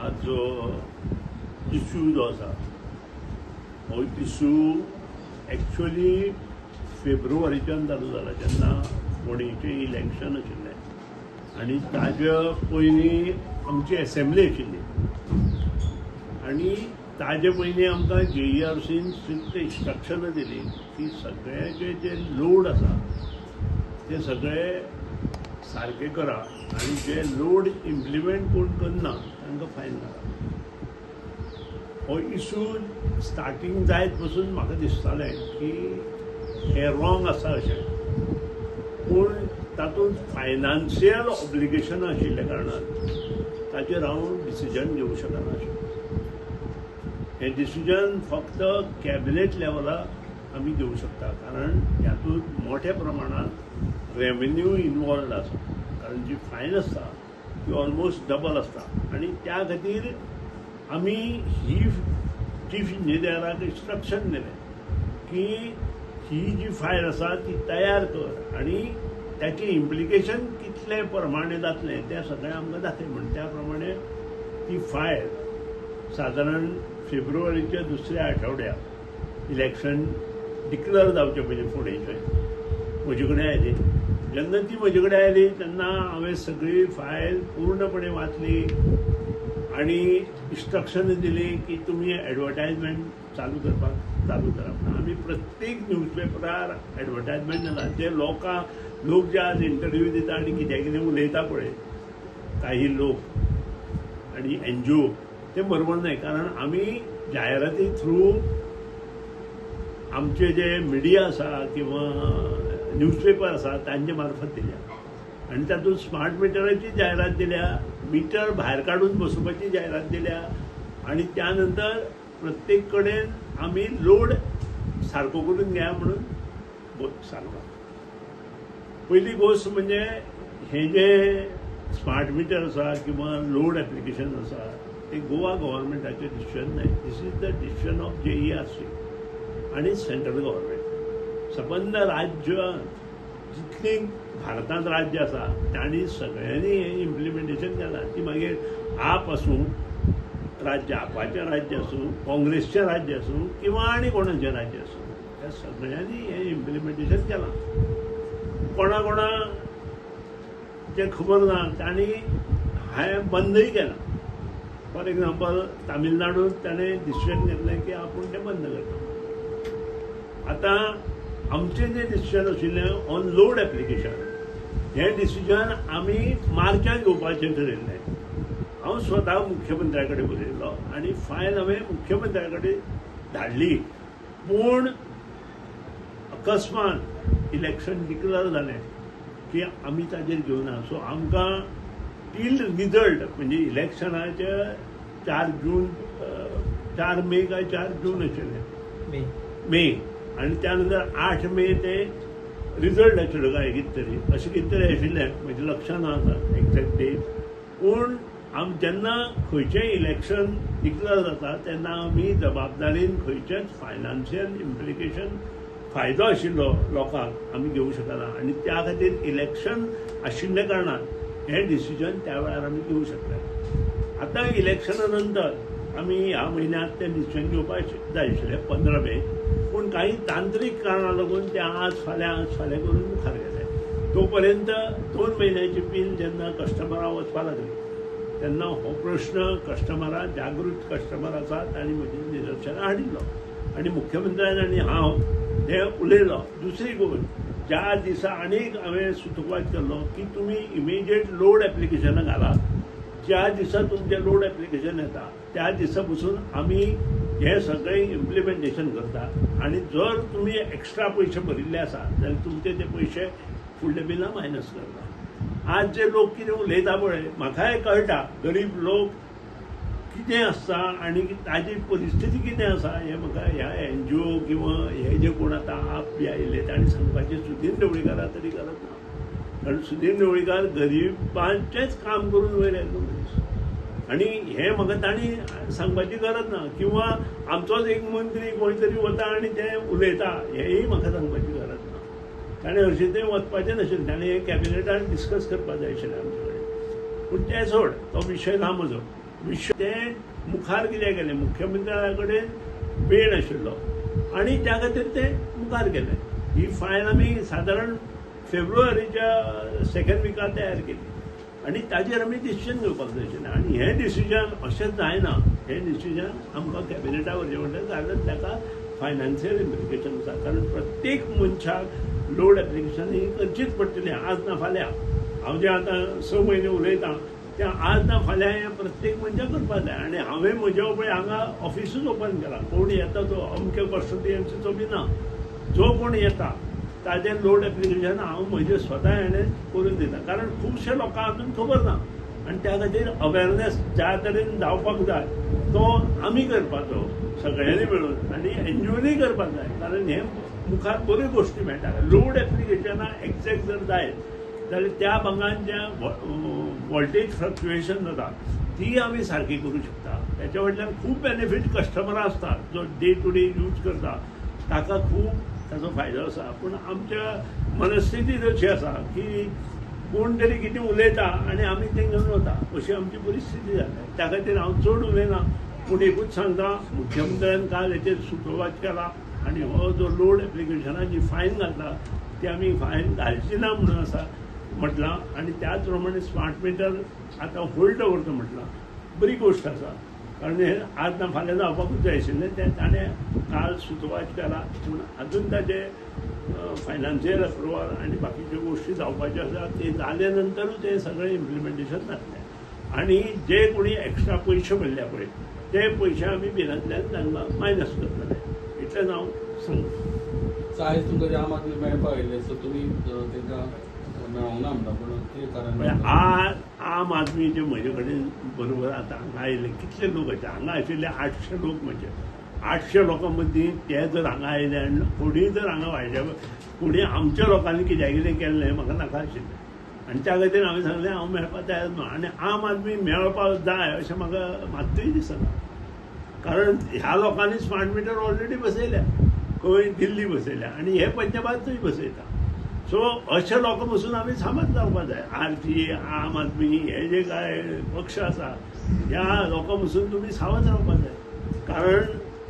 आज जो इश्यू जो आसा हो इश्यू एक्चुअली फेब्रुवारीच्यान चालू जाला जेन्ना फोंडेचें इलेक्शन आशिल्लें आनी ताज्या पयलीं आमची असेंब्ली आशिल्ली आनी ताजे पयलीं आमकां JERCन स्ट्रिक्ट इंस्ट्रक्शनां दिली की सगळ्याचे जे लोड आसा ते सगळे सारके करा आनी जे लोड इम्प्लिमेंट कोण करना तांकां फायन घाला. हो इश्यू स्टार्टींग जायत पासून म्हाका दिसतालें की हें रॉंग आसा अशें, पूण तातूंत फायनान्शियल ऑब्लिगेशन आशिल्ल्या कारणान ताचेर हांव डिसिजन घेवंक शकनाशिल्लो. हें डिसिजन फक्त कॅबिनेट लेवलाक आमी घेवंक शकता, कारण ह्यातूंत मोठ्या प्रमाणात रेव्हेन्यू इनवॉल्ड आसा, कारण जी फायन आसता ती ऑलमोस्ट डबल आसता आनी त्या खातीर आमी ही चीफ इंजिनियराक इंस्ट्रक्शन दिलें की ही जी फायल आसा ती तयार कर आनी त्याचे इम्प्लिकेशन कितले प्रमाणे जातले तें सगळें आमकां दाखय म्हण. त्या प्रमाणे ती फायल सादारण फेब्रुवारीच्या दुसऱ्या आठवड्याक इलेक्शन डिक्लेअर जावचे पयलीं फुडेंचें म्हजे कडेन आयली. जेन्ना ती म्हजे कडेन आयली तेन्ना हांवें सगळी फायल पूर्णपणे वाचली आनी इंस्ट्रक्शन दिली की तुमी एडवर्टायजमेंट चालू करपाक चालू करप ना. आमी प्रत्येक न्यूजपेपरार एडवर्टायजमेंट घाला. जे लोक जे आज इंटरव्यू दिता आनी कितें कितें उलयता पळय काही लोक आनी NGO ते बरोबर न्हय, कारण आमी जायराती थ्रू आमचे जे मिडिया आसा किंवा न्यूजपेपर आसा तांचे मार्फत दिल्या आनी तातूंत स्मार्ट मिटराची जायरात दिल्या, मिटर भायर काडून बसोवपाची जायरात दिल्या आनी त्या नंतर प्रत्येक कडेन आमी लोड सारको करून घेया म्हणून सांगला. पयली गोष्ट म्हणजे हे जे स्मार्ट मिटर आसा किंवा लोड एप्लिकेशन आसा ते गोवा गव्हर्मेंटाचें डिसिजन न्हय. This is the decision of JERC आनी सेंट्रल गव्हर्मेंट. सबंद राज्य जितली भारतांत राज्य आसा तांणी सगळ्यांनी हें इम्प्लिमेंटेशन केलां. ती मागीर आप आसूं, राज्य आपाचें राज्य आसूं, काँग्रेसचें राज्य आसूं किंवा आनी कोणाचें राज्य आसूं, त्या सगळ्यांनी हें इम्प्लिमेंटेशन केलां. कोणा जें खबर ना तांणी हें बंदय केलां. फॉर एग्जाम्पल तामिळनाडूंत ताणें डिसिजन घेतलें की आपूण तें बंद करता. आतां आमचें जें डिसिजन आशिल्लें ऑन लोड एप्लिकेशन हें डिसिजन आमी मार्चांत घेवपाचें ठरयिल्लें. हांव स्वता मुख्यमंत्र्या कडेन बरयलो आनी फायल हांवें मुख्यमंत्र्या कडेन धाडली, पूण अकस्मात इलेक्शन डिक्लेअर जालें की आमी ताजेर घेवना. सो आमकां टील रिजल्ट म्हणजे इलेक्शनाचे 4 मे काय 4 जून आशिल्लें मे आनी त्या नंतर 8 मे ते रिजल्ट आशिल्लो काय कितें तरी अशें कितें तरी आशिल्लें, म्हजें लक्षांत ना आतां एक्झॅक्ट डेट. पूण जेन्ना खंयचेंय इलेक्शन डिक्लेअर जाता तेन्ना आमी जबाबदारीन खंयचेंच फायनान्शियल इम्प्लिकेशन फायदो आशिल्लो लोकांक आमी घेवंक शकना आनी त्या खातीर इलेक्शन आशिल्ल्या कारणान हें डिसिजन त्या वेळार आमी घेवंक शकता. आतां इलेक्शना नंतर आमी ह्या म्हयन्यांत तें डिसिजन घेवपाक जाय आशिल्लें 15 मे, पूण काही तांत्रीक कारणां लागून ते आज फाल्यां करून मुखार गेले. तो पर्यंत 2 म्हयन्याची बील जेन्ना कस्टमरां वचपाक लागली तेन्ना हो प्रश्न कस्टमरां जागृत कस्टमर आसात आनी म्हजें निदर्शनां हाडिल्लो आनी मुख्यमंत्र्यान आनी हांव हें उलयलो. दुसरी गोष्ट ज्या दिसा आनीक हांवें सुतोवाद केल्लो की तुमी इमिजिएट लोड एप्लिकेशनां घालात. ज्या दिसा तुमचें लोड एप्लिकेशन येता त्या दिसा पसून आमी हें सगळें इम्प्लिमेंटेशन करता आनी जर तुमी एक्स्ट्रा पयशे भरिल्ले आसा जाल्यार तुमचे ते पयशे फुडल्या बिलां मायनस करता. आज जे लोक कितें उलयता पळय म्हाकाय कळटा गरीब लोक कितें आसता आनी ताजी परिस्थिती कितें आसा हें म्हाका ह्या NGO किंवा हे जे कोण आतां आप बी आयिल्ले तांणी सांगपाचें सुधीर ढवळीकारा तरी गरज ना, कारण सुधीर ढवळीकार गरिबांचेंच काम करून वयर आयिल्लो मनीस आनी हें म्हाका तांणी सांगपाची गरज ना. किंवा आमचोच एक मंत्री खंय तरी वता आनी तें उलयता हेंय म्हाका सांगपाची गरज ना. ताणें हरशीं तें वचपाचें नाशिल्लें, ताणें हें कॅबिनेटान डिस्कस करपाक जाय आशिल्लें आमचे कडेन. पूण तें सोड, तो विशय ना म्हजो. विशय ते मुखार कितें केलें, मुख्यमंत्र्या कडेन वेळ नाशिल्लो आनी त्या खातीर ते मुखार गेले. ही फायल आमी सादारण फेब्रुवारीच्या सेकंड विकांत तयार केली आनी ताजेर आमी डिसिजन घेवपाक जाय आशिल्लें. आनी हें डिसिजन अशें जायना. हें डिसिजन आमकां कॅबिनेटाक व्हरचें पडटलें, कारण ताका फायनान्शियल इम्प्लिकेशन आसा. कारण प्रत्येक मनशाक लोड एप्लिकेशन ही करचीच पडटली आज ना फाल्यां. हांव जें आतां 6 म्हयने उलयतां तें आज ना फाल्यां हें प्रत्येक मनशाक करपाक जाय. आनी हांवें म्हज्या पळय हांगा ऑफिसूच ओपन केलां. कोण येता तो अमके कस्टडियन्सीचो बी ना. जो कोण येता ताजें लोड एप्लिकेशन हांव म्हजें स्वता हेणें करून दिता. कारण खुबशे लोकांक अजून खबर ना आनी त्या खातीर अवेरनेस ज्या तरेन जावपाक जाय तो आमी करपाचो सगळ्यांनी मेळून आनी एन्ज्युअली करपाक जाय. कारण हे मुखार बऱ्यो गोश्टी मेळटा. लोड एप्लिकेशनां एक्झॅक्ट जर जायत जाल्यार त्या भागांत ज्या वॉल्टेज फ्लक्च्युएशन जाता ती आमी सारकी करूं शकता. त्याच्या वयल्यान खूब बेनिफीट कस्टमरां आसता जो डे टू डे यूज करता ताका खूब ताचो फायदो आसा. पूण आमच्या मनस्थिती अशी आसा की कोण तरी कितें उलयता आनी आमी तें घेवन वता अशी आमची परिस्थिती जाल्या. त्या खातीर हांव चड उलयना. पूण एकूच सांगता, मुख्यमंत्र्यान काल हेचेर सुतोवाच केला आनी हो जो लोड एप्लिकेशनाची फायन घातला ती आमी फायन घालची ना म्हणून आसा म्हटलां. आनी त्याच प्रमाणे स्मार्ट मिटर आतां होल्ड दवरता म्हटलां. बरी गोश्ट आसा, कारण हे आज ना फाल्यां जावपाकूच जाय आशिल्लें. तें ताणें काल सुतोवाच केला. पूण अजून ताचे फायनान्शियल अप्रुवल आनी बाकीच्यो गोश्टी जावपाच्यो आसा. ते जाले नंतरूच हें सगळें इम्प्लिमेंटेशन जातलें. आनी जे कोणी एक्स्ट्रा पयशे भरल्या पळय ते पयशे आमी बिलांतल्यान तांकां मायनस करतले. इतलें हांव सांगता. आयज तुमकां आम आदमी मेळपाक आयिल्ले, सो तुमी तांकां मेळोंक ना म्हणटा. पूण कितें कारण आज आम आदमीचे म्हजे कडेन बरोबर आतां हांगा आयिल्ले कितले लोक आसा. हांगा आशिल्ले 800 लोक. म्हणजे 800 लोकां मदीं ते जर हांगा आयले आनी कोणीय जर हांगा वायट्या कोणी आमच्या लोकांनी कित्याक कितें केल्लें म्हाका नाका आशिल्लें. आनी त्या खातीर हांवें सांगलें हांव मेळपाक तयार ना. आनी आम आदमी मेळपाक जाय अशें म्हाका मात्तूय दिसना. कारण ह्या लोकांनी स्मार्ट मिटर ऑलरेडी बसयल्या, खंय दिल्ली बसयल्या आनी हे पंजाबातूय बसयता. सो अशे लोक पसून आमी सामाद जावपाक जाय. आरती, आम आदमी हे जे काय पक्ष आसा ह्या लोकां पसून तुमी सावध रावपाक जाय. कारण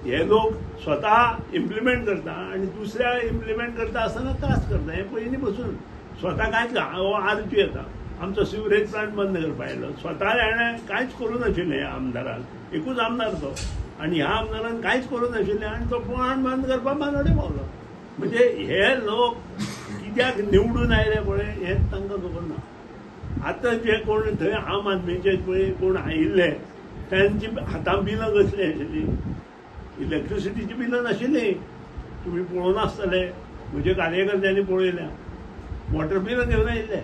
हे लोक स्वता इम्प्लिमेंट करता आनी दुसऱ्या इम्प्लिमेंट करता आसतना त्रास करता. हे पयलीं पसून स्वता कांयच हो आरती येता आमचो सिवरेज प्लांट बंद करपाक आयलो. स्वता हेणें कांयच करूं नाशिल्लें ह्या आमदारान. एकूच आमदार तो आनी ह्या आमदारान कांयच करूं नाशिल्लें आनी तो प्लांट बंद करपाक बानडे पावलो. म्हणजे हे लोक कित्याक निवडून आयले पळय हें तांकां खबर ना. आतां जे कोण थंय आम आदमीचे पळय कोण आयिल्ले तांची हातां बिलां कसली आशिल्लीं. इलेक्ट्रिसिटीची बिलां नाशिल्लीं. तुमी पळोवन आसतले, म्हजे कार्यकर्त्यांनी पळयल्या. वॉटर बिलां घेवन आयिल्ले.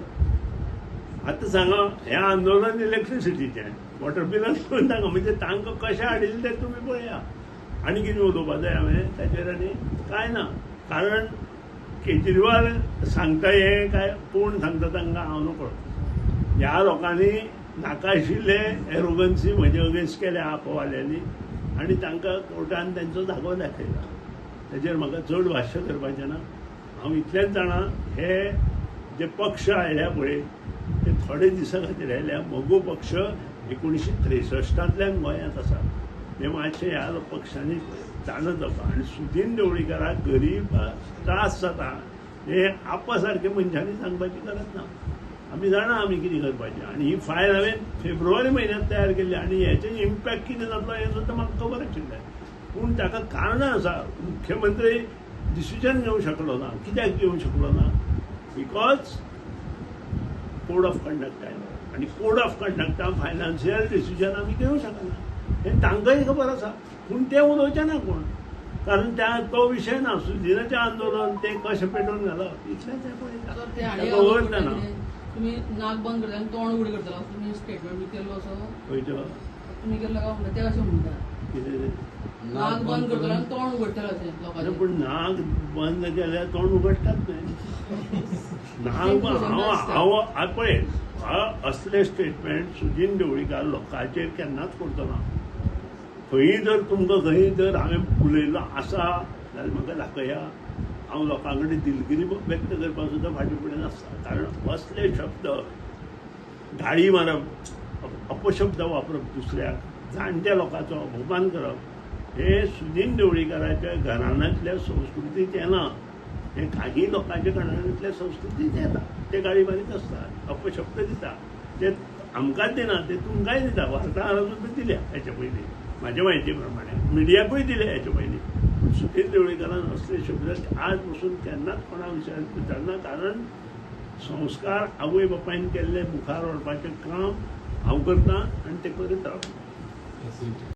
आतां सांगा हें आंदोलन इलेक्ट्रिसिटीचें, वॉटर बिलां घेवन तांकां म्हणजे तांकां कशें हाडिल्लें तें तुमी पळया. आनी कितें उलोवपाक जाय हांवें ताचेर आनी कांय ना. कारण केजरीवाल सांगता हें काय कोण सांगता तांकां हांव नकळो. ह्या लोकांनी नाका आशिल्ले एरोगन्सी म्हजे अगेन्स्ट केल्या आपोवाल्यांनी आनी तांकां कोर्टान तांचो जागो दाखयला. ताचेर म्हाका चड भाश्य करपाचें ना. हांव इतलेंच जाणा हे जे पक्ष आयल्या पळय ते थोडे दिसा खातीर आयल्या. मोगो पक्ष 1963 गोंयांत आसा. हे मातशें ह्या पक्षांनी जाणत जावपा. आनी सुदीन ढवळीकाराक गरीब त्रास जाता हे आपा सारक्या मनशांनी सांगपाची गरज ना. आमी जाणा आमी कितें करपाचें. आनी ही फायल हांवें फेब्रुवारी म्हयन्यांत तयार केल्ली आनी हेचें इम्पॅक्ट कितें जातलो हें सुद्दां म्हाका खबर आशिल्लें. पूण ताका कारणां आसा. मुख्यमंत्री डिसिजन घेवंक शकलो ना. कित्याक घेवंक शकलो ना? बिकॉज कोड ऑफ कंडक्ट आयलो आनी कोड ऑफ कंडक्टान फायनान्शियल डिसिजन आमी घेवंक शकना. हें तांकांय खबर आसा. पूण ते उलोवचे ना कोण. कारण त्या तो विशय ना. सुदिनाचें आंदोलन ते कशें पेटोवन घालप इतलेंच हें पळयता. ना तुम्ही नाक बंद करता तोंड उघड करता तुम्ही स्टेटमेंट बी केलो असो खंयचो तुम्ही केलो काय म्हणटा ते अशें म्हणटा कितें नाक बंद करतलो आनी तोंड उगडटलो अशें लोकांचें. पूण नाक बंद केल्यार तोंड उगडटात न्हय. नाक हांव पळय असले स्टेटमेंट सुदीन ढवळीकार लोकांचेर केन्नाच करचो ना. खंयी जर तुमकां खंयी जर हांवें उलयलो आसा जाल्यार म्हाका दाखया. हांव लोकां कडेन दिलगिरी व्यक्त करपाक सुद्दां फाटीं फुडें नासता. कारण असले शब्द गाळी मारप अपशब्द वापरप दुसऱ्याक, जाणट्या लोकांचो अपमान करप, हे सुदीन ढवळीकाराच्या घराण्यांतल्या संस्कृतीत येना. हे काही लोकांच्या घराण्यांतल्या संस्कृतीत येता. ते गाळीबारीक आसता, अपशब्द दिता. ते आमकांच दिना, ते तुमकांय दिता. वार्ताहरांक बी दिल्या हेच्या पयलीं, म्हाज्या म्हायती प्रमाणे मिडियाकूय दिले हेच्या पयलीं. पूण सुदीन ढवळीकारान असले शब्द आज पासून केन्नाच कोणा विशयात विचारना. कारण संस्कार आवय बापायन केल्ले मुखार व्हरपाचें काम हांव करतां आनी ते करीत रावता.